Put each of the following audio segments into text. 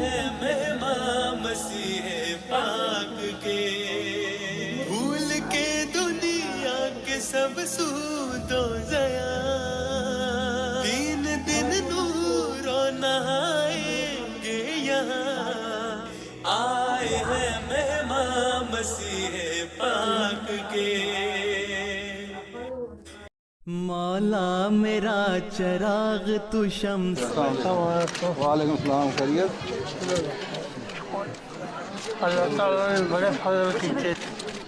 ہیں مہمان مسیح پاک کے، بھول کے دنیا کے سب سود و ضیا، 3 دن نور و نہائیں گے یہاں، آئے ہیں مہمان مسیح پاک کے۔ مولا میرا چراغ تو شمس، وعلیکم السلام، خیریت؟ اللہ تعالیٰ نے بڑے فضل کیے۔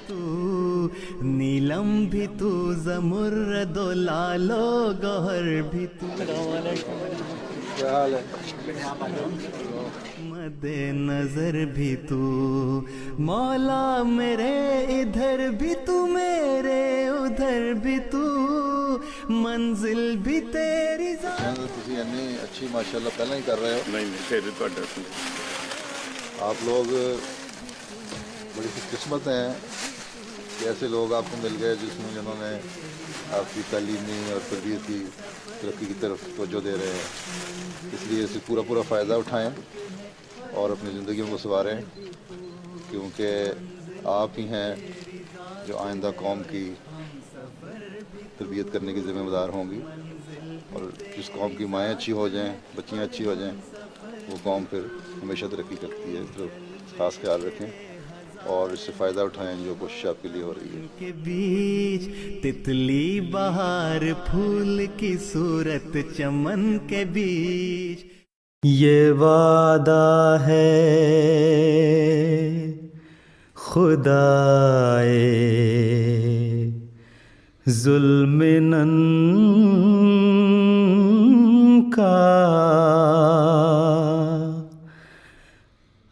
تو نیلم بھی تو، زمرد و لال و گوہر بھی تو، کیا حال ہے؟ مد نظر بھی تو، مولا میرے ادھر بھی تو، میرے ادھر بھی تو، منزل بھی تیری ذات۔ تسی انی اچھی ماشاءاللہ پہلے ہی کر رہے ہو۔ نہیں پھر تھوڑا آپ لوگ بڑی خوش قسمت ہیں کہ ایسے لوگ آپ کو مل گئے جنہوں نے آپ کی تعلیمی اور تربیت کی ترقی کی طرف توجہ دے رہے ہیں، اس لیے اسے پورا فائدہ اٹھائیں اور اپنی زندگیوں کو سنواریں، کیونکہ آپ ہی ہیں جو آئندہ قوم کی تربیت کرنے کی ذمہ دار ہوں گی، اور جس قوم کی مائیں اچھی ہو جائیں، بچیاں اچھی ہو جائیں، وہ قوم پھر ہمیشہ ترقی کرتی ہے۔ تو خاص خیال رکھیں اور اس سے فائدہ اٹھائیں جو کوشش آپ کے لیے ہو رہی ہے۔ کے بیچ تتلی بہار، پھول کی صورت چمن کے بیچ، یہ وعدہ ہے خدائے ظلمنن کا،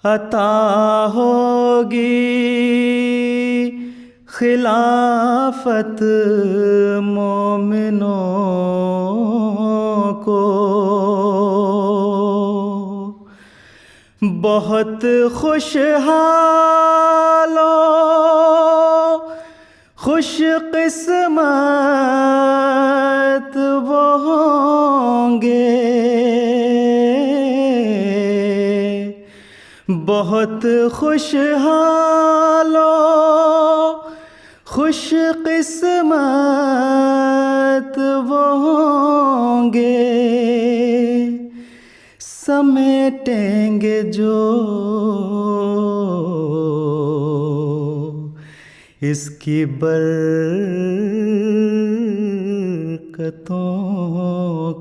عطا ہوگی خلافت مومنوں کو، بہت خوشحال و خوش قسمت وہ ہوں گے، بہت خوشحال و خوش قسمت وہ ہوں گے، سمیٹیں گے جو اس کی برکتوں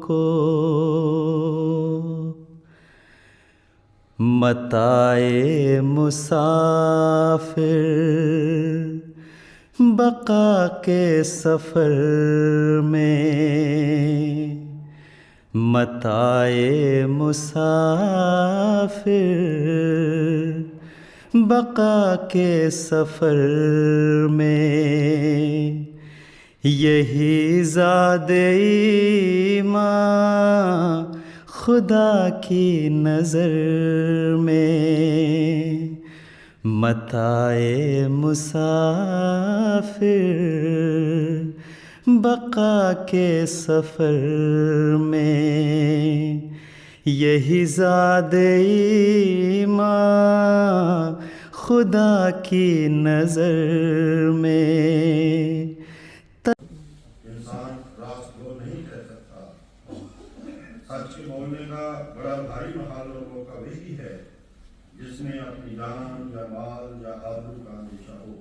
کو، متاع مسافر بقا کے سفر میں، متاع مسافر بقا کے سفر میں، یہی زاد ایمان خدا کی نظر میں، متاع مسافر بقا کے سفر میں، یہی زاد ایمان خدا کی نظر میں۔ انسان راست کو نہیں کہہ سکتا، سچ کے بولنے کا بڑا بھاری محال لوگوں کا وہی ہے جس میں اپنی جان یا مال یا آبرو کا اندیشہ ہو۔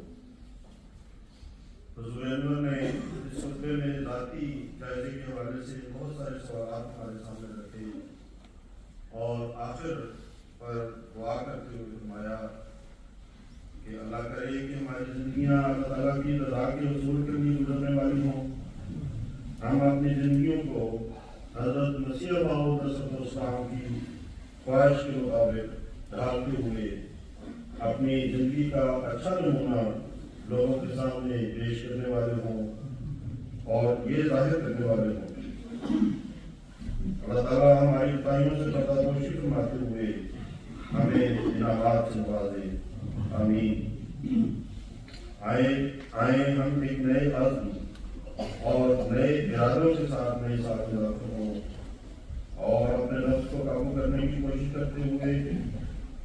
حضور انور نے اس خطبے میں ذاتی جائزے کے حوالے سے بہت سارے سوالات ہمارے سامنے رکھے اور آخر پر دعا کرتے ہوئے فرمایا کہ اللہ کرے کہ ہماری زندگیاں اللہ تعالیٰ کی رضا کے حصول کے لیے گزرنے والی ہوں، ہم اپنی زندگیوں کو حضرت مسیح موعود صلی اللہ علیہ وسلم کی خواہش کے مطابق ڈھالتے ہوئے اپنی زندگی کا اچھا نمونہ لوگوں کے سامنے پیش کرنے والے ہوں اور یہ ظاہر کرنے والے ہوں۔ اللہ تعالیٰ ہماری کوتاہیوں سے پردہ فرماتے ہوئے ہمیں انعامات سے نوازے، آمین۔ آئیں ہم ایک نئے عزم اور نئے ارادوں کے ساتھ نئے سال میں داخل ہوں اور اپنے نفس کو قابو کرنے کی کوشش کرتے ہوئے